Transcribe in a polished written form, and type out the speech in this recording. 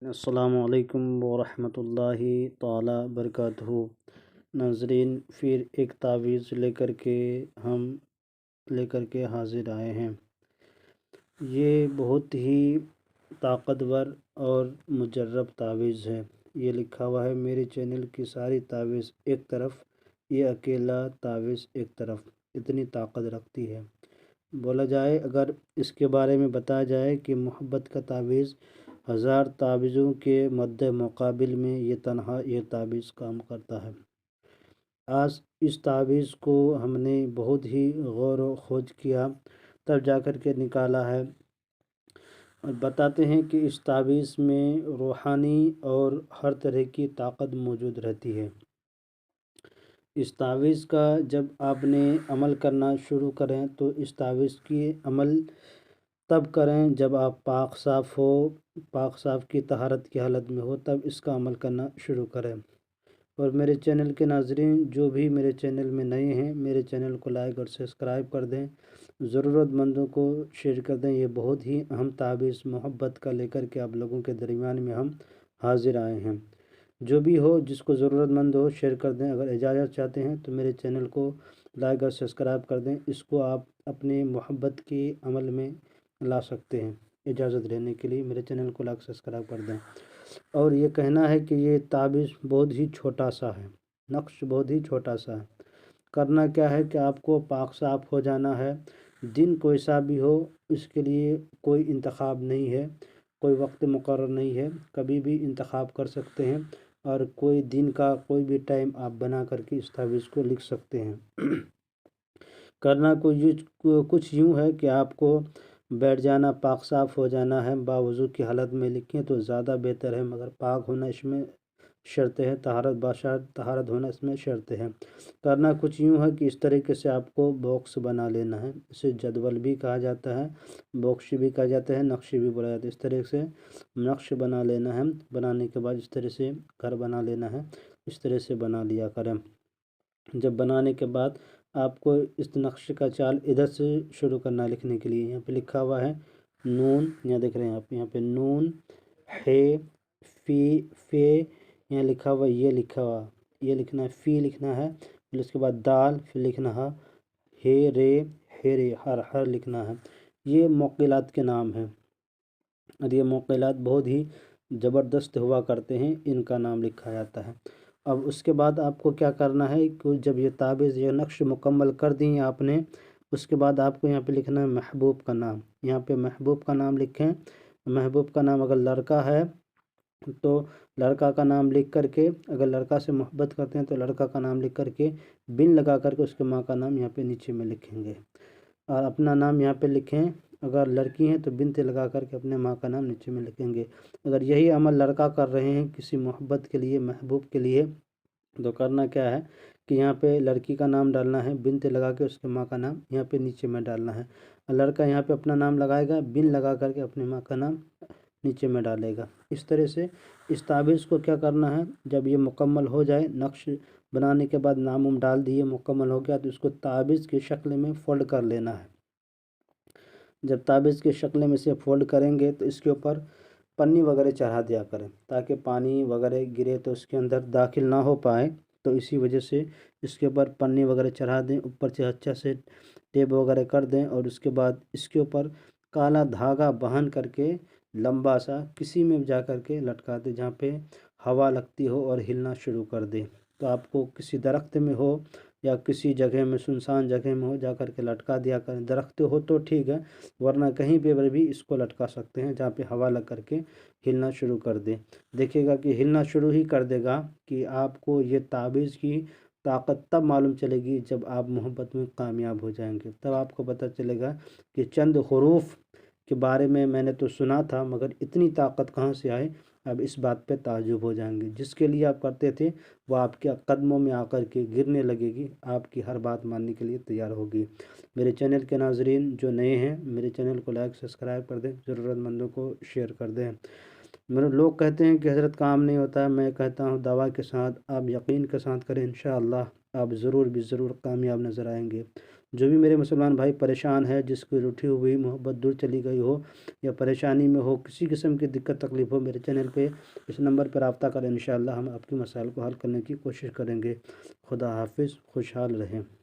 السلام علیکم ورحمۃ اللہ تعالی وبرکاتہ۔ ناظرین، پھر ایک تعویذ لے کر کے حاضر آئے ہیں۔ یہ بہت ہی طاقتور اور مجرب تعویذ ہے۔ یہ لکھا ہوا ہے میرے چینل کی ساری تعویذ ایک طرف، یہ اکیلا تعویذ ایک طرف، اتنی طاقت رکھتی ہے۔ بولا جائے، اگر اس کے بارے میں بتایا جائے کہ محبت کا تعویذ 1000 تعویذوں کے مد مقابل میں یہ تنہا یہ تعویذ کام کرتا ہے۔ آج اس تعویذ کو ہم نے بہت ہی غور و خوض کیا، تب جا کر کے نکالا ہے، اور بتاتے ہیں کہ اس تعویذ میں روحانی اور ہر طرح کی طاقت موجود رہتی ہے۔ اس تعویذ کا جب آپ نے عمل کرنا شروع کریں تو اس تعویذ کی عمل تب کریں جب آپ پاک صاف کی طہارت کی حالت میں ہو، تب اس کا عمل کرنا شروع کریں۔ اور میرے چینل کے ناظرین جو بھی میرے چینل میں نئے ہیں، میرے چینل کو لائک اور سبسکرائب کر دیں، ضرورت مندوں کو شیئر کر دیں۔ یہ بہت ہی اہم تعویذ محبت کا لے کر کے آپ لوگوں کے درمیان میں ہم حاضر آئے ہیں۔ جو بھی ہو، جس کو ضرورت مند ہو، شیئر کر دیں۔ اگر اجازت چاہتے ہیں تو میرے چینل کو لائک اور سبسکرائب کر دیں۔ اس کو آپ اپنے محبت کے عمل میں لا سکتے ہیں۔ اجازت لینے کے لیے میرے چینل کو لائک سبسکرائب کر دیں۔ اور یہ کہنا ہے کہ یہ تعویذ بہت ہی چھوٹا سا ہے، نقش بہت ہی چھوٹا سا ہے۔ کرنا کیا ہے کہ آپ کو پاک صاف ہو جانا ہے۔ دن کوئی سا بھی ہو، اس کے لیے کوئی انتخاب نہیں ہے، کوئی وقت مقرر نہیں ہے، کبھی بھی انتخاب کر سکتے ہیں، اور کوئی دن کا کوئی بھی ٹائم آپ بنا کر کے اس تعویذ کو لکھ سکتے ہیں۔ کرنا کچھ یوں ہے کہ آپ کو بیٹھ جانا، پاک صاف ہو جانا ہے، باوضو کی حالت میں لکھیں تو زیادہ بہتر ہے، مگر پاک ہونا اس میں شرط ہے، طہارت ہونا اس میں شرط ہے۔ کرنا کچھ یوں ہے کہ اس طریقے سے آپ کو باکس بنا لینا ہے، اسے جدول بھی کہا جاتا ہے، باکس بھی کہا جاتا ہے، نقش بھی بولا جاتا ہے۔ اس طرح سے نقش بنا لینا ہے، بنانے کے بعد اس طرح سے گھر بنا لینا ہے، اس طرح سے بنا لیا کریں۔ جب بنانے کے بعد آپ کو اس نقش کا چال ادھر سے شروع کرنا ہے لکھنے کے لیے۔ یہاں پہ لکھا ہوا ہے نون، یہاں دیکھ رہے ہیں آپ، یہاں پہ نون، ہے، فی، فے، یہاں لکھا ہوا یہ لکھنا ہے، فی لکھنا ہے، پھر اس کے بعد دال، پھر لکھنا ہے ہے رے، ہر لکھنا ہے۔ یہ موقعات کے نام ہیں، اور یہ موقعات بہت ہی زبردست ہوا کرتے ہیں، ان کا نام لکھا جاتا ہے۔ اب اس کے بعد آپ کو کیا کرنا ہے کہ جب یہ تعویذ یہ نقش مکمل کر دیں آپ نے، اس کے بعد آپ کو یہاں پہ لکھنا ہے محبوب کا نام۔ یہاں پہ محبوب کا نام لکھیں۔ محبوب کا نام اگر لڑکا ہے تو لڑکا کا نام لکھ کر کے، اگر لڑکا سے محبت کرتے ہیں تو لڑکا کا نام لکھ کر کے بن لگا کر کے اس کے ماں کا نام یہاں پہ نیچے میں لکھیں گے، اور اپنا نام یہاں پہ لکھیں۔ اگر لڑکی ہیں تو بنت لگا کر کے اپنے ماں کا نام نیچے میں لکھیں گے۔ اگر یہی عمل لڑکا کر رہے ہیں کسی محبت کے لیے، محبوب کے لیے، تو کرنا کیا ہے کہ یہاں پہ لڑکی کا نام ڈالنا ہے، بنت لگا کے اس کے ماں کا نام یہاں پہ نیچے میں ڈالنا ہے، اور لڑکا یہاں پہ اپنا نام لگائے گا، بن لگا کر کے اپنے ماں کا نام نیچے میں ڈالے گا۔ اس طرح سے اس تعویذ کو کیا کرنا ہے، جب یہ مکمل ہو جائے، نقش بنانے کے بعد نام ڈال دیے، مکمل ہو گیا، تو اس کو تعویذ کی شکل میں فولڈ کر لینا ہے۔ جب تعویذ کی شکل میں سے فولڈ کریں گے تو اس کے اوپر پنی وغیرہ چڑھا دیا کریں، تاکہ پانی وغیرہ گرے تو اس کے اندر داخل نہ ہو پائے، تو اسی وجہ سے اس کے اوپر پنی وغیرہ چڑھا دیں، اوپر سے اچھا سے ٹیپ وغیرہ کر دیں، اور اس کے بعد اس کے اوپر کالا دھاگا باندھ کر کے لمبا سا کسی میں جا کر کے لٹکا دیں، جہاں پہ ہوا لگتی ہو اور ہلنا شروع کر دے۔ تو آپ کو کسی درخت میں ہو یا کسی جگہ میں، سنسان جگہ میں ہو، جا کر کے لٹکا دیا کریں۔ درخت ہو تو ٹھیک ہے، ورنہ کہیں پہ بھی اس کو لٹکا سکتے ہیں جہاں پہ ہوا لگ کر کے ہلنا شروع کر دے۔ دیکھیے گا کہ ہلنا شروع ہی کر دے گا کہ آپ کو یہ تعویذ کی طاقت تب معلوم چلے گی جب آپ محبت میں کامیاب ہو جائیں گے، تب آپ کو پتہ چلے گا کہ چند حروف کے بارے میں نے تو سنا تھا، مگر اتنی طاقت کہاں سے آئے، اب اس بات پہ تعجب ہو جائیں گے۔ جس کے لیے آپ کرتے تھے وہ آپ کے قدموں میں آ کر کے گرنے لگے گی، آپ کی ہر بات ماننے کے لیے تیار ہوگی۔ میرے چینل کے ناظرین جو نئے ہیں، میرے چینل کو لائک سبسکرائب کر دیں، ضرورت مندوں کو شیئر کر دیں۔ میرے لوگ کہتے ہیں کہ حضرت کام نہیں ہوتا ہے، میں کہتا ہوں دعویٰ کے ساتھ، آپ یقین کے ساتھ کریں، انشاءاللہ آپ ضرور کامیاب نظر آئیں گے۔ جو بھی میرے مسلمان بھائی پریشان ہے، جس کی روٹھی ہوئی محبت دور چلی گئی ہو یا پریشانی میں ہو، کسی قسم کی دقت تکلیف ہو، میرے چینل پہ اس نمبر پر رابطہ کریں، انشاءاللہ ہم آپ کی مسائل کو حل کرنے کی کوشش کریں گے۔ خدا حافظ، خوشحال رہیں۔